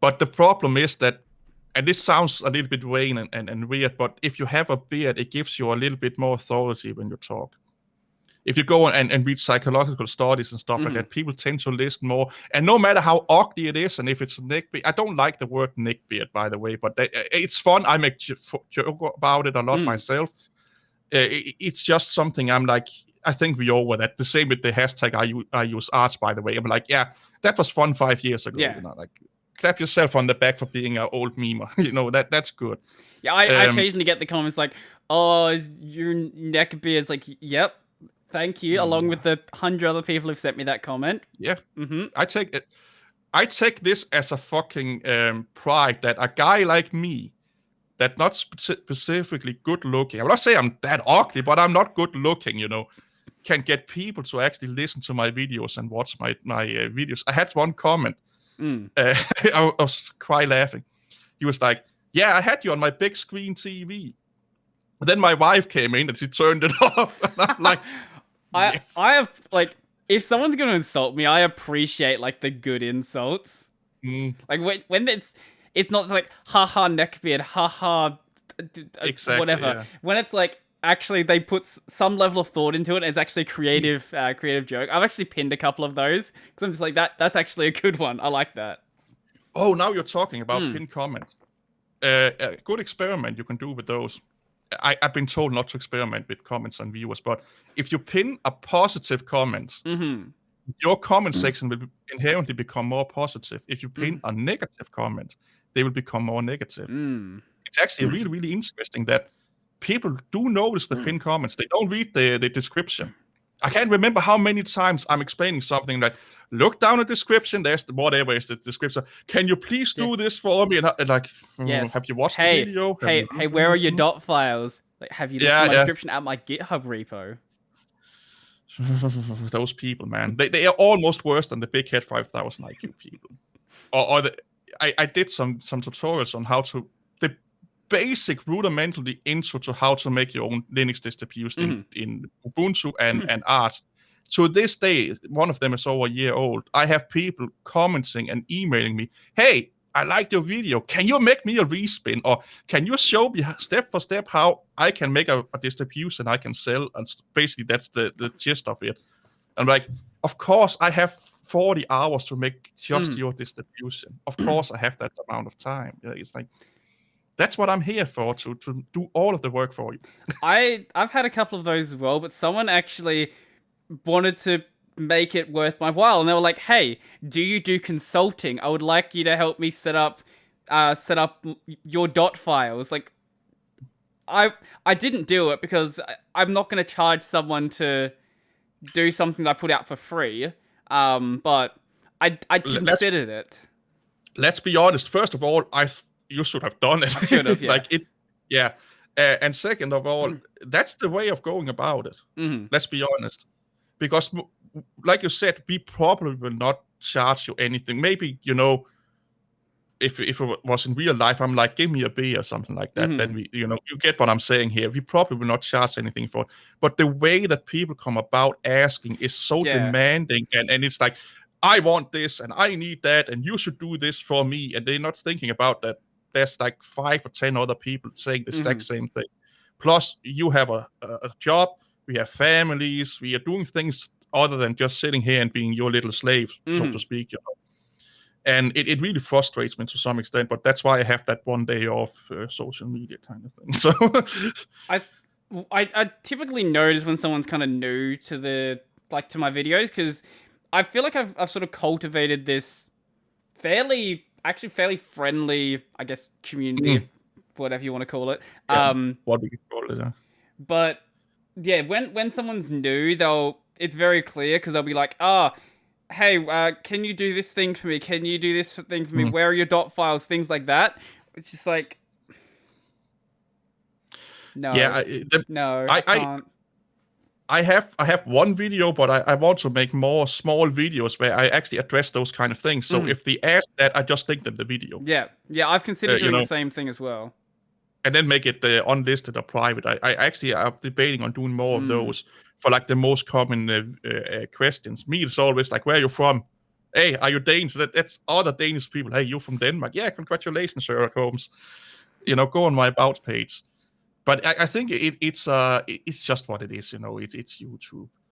But the problem is that, and this sounds a little bit vain and weird, but if you have a beard, it gives you a little bit more authority when you talk. If you go and read psychological studies and stuff like that, people tend to listen more. And no matter how ugly it is, and if it's a neckbeard, I don't like the word neckbeard, by the way, but it's fun. I make joke about it a lot myself. It's just something I'm like, I think we over that. The same with the hashtag I use arts, by the way. I'm like, yeah, that was fun 5 years ago. Yeah. You know, like, clap yourself on the back for being an old memer. You know, that's good. Yeah, I occasionally get the comments like, oh, your neckbeard's like, yep. Thank you, along with the 100 other people who've sent me that comment. Yeah, I take this as a fucking pride that a guy like me, that not specifically good looking, I will not say I'm that ugly, but I'm not good looking, you know, can get people to actually listen to my videos and watch my videos. I had one comment. I was quite laughing. He was like, yeah, I had you on my big screen TV. But then my wife came in and she turned it off. And I'm like, yes. I have, like, if someone's going to insult me, I appreciate, like, the good insults. Like, when it's not like, haha, neckbeard, haha, exactly, whatever. Yeah. When it's like, actually, they put some level of thought into it, and it's actually a creative joke. I've actually pinned a couple of those, because I'm just like, that's actually a good one. I like that. Oh, now you're talking about pinned comments. A good experiment you can do with those. I've been told not to experiment with comments and viewers, but if you pin a positive comment, your comment section will inherently become more positive. If you pin a negative comment, they will become more negative. It's actually really, really interesting that people do notice the pinned comments. They don't read the description. I can't remember how many times I'm explaining something like, look down the description, there's whatever is the description. Can you please do this for me? And like, have you watched the video? Hey, where are your dot files? Like, have you looked at my description at my GitHub repo? Those people, man. They are almost worse than the Big Head 5000 IQ people. I did some tutorials on how to, the basic rudimentary intro to how to make your own Linux distribution in Ubuntu and Arch. To this day, one of them is over a year old. I have people commenting and emailing me, hey, I liked your video. Can you make me a respin? Or can you show me step for step how I can make a distribution I can sell? And basically, that's the gist of it. I'm like, of course, I have 40 hours to make just your distribution. Of course, I have that amount of time. It's like, that's what I'm here for, to do all of the work for you. I've had a couple of those as well, but someone actually wanted to make it worth my while, and they were like, hey, do you do consulting? I would like you to help me set up your dot files. Like, I didn't do it because I'm not going to charge someone to do something that I put out for free, but I considered it. Let's be honest. First of all, you should have done it. I should have, yeah. Like it, yeah. And second of all, that's the way of going about it. Let's be honest. Because, like you said, we probably will not charge you anything. Maybe, you know, if it was in real life, I'm like, give me a beer or something like that. Then we, you know, you get what I'm saying here. We probably will not charge anything for it. But the way that people come about asking is so demanding, and it's like, I want this and I need that, and you should do this for me. And they're not thinking about that. There's like 5 or 10 other people saying the exact same thing. Plus, you have a job. We have families. We are doing things other than just sitting here and being your little slave, so to speak. You know? And it really frustrates me to some extent. But that's why I have that one day off social media kind of thing. So I typically notice when someone's kind of new to to my videos, because I feel like I've sort of cultivated this fairly friendly, I guess, community, whatever you want to call it. What we call it. But yeah, when someone's new, it's very clear, because they'll be like, hey, can you do this thing for me? Can you do this thing for me? Where are your dot files? Things like that. It's just like, no, I can't. I have one video, but I want to make more small videos where I actually address those kind of things. So if they ask that, I just link them the video. Yeah, I've considered doing the same thing as well. And then make it unlisted or private. I actually am debating on doing more of those for like the most common questions. Me, it's always like, where are you from? Hey, are you Danes? That's other Danish people. Hey, you from Denmark? Yeah, congratulations, Sherlock Holmes. Go on my about page. But I think it's just what it is. It's YouTube.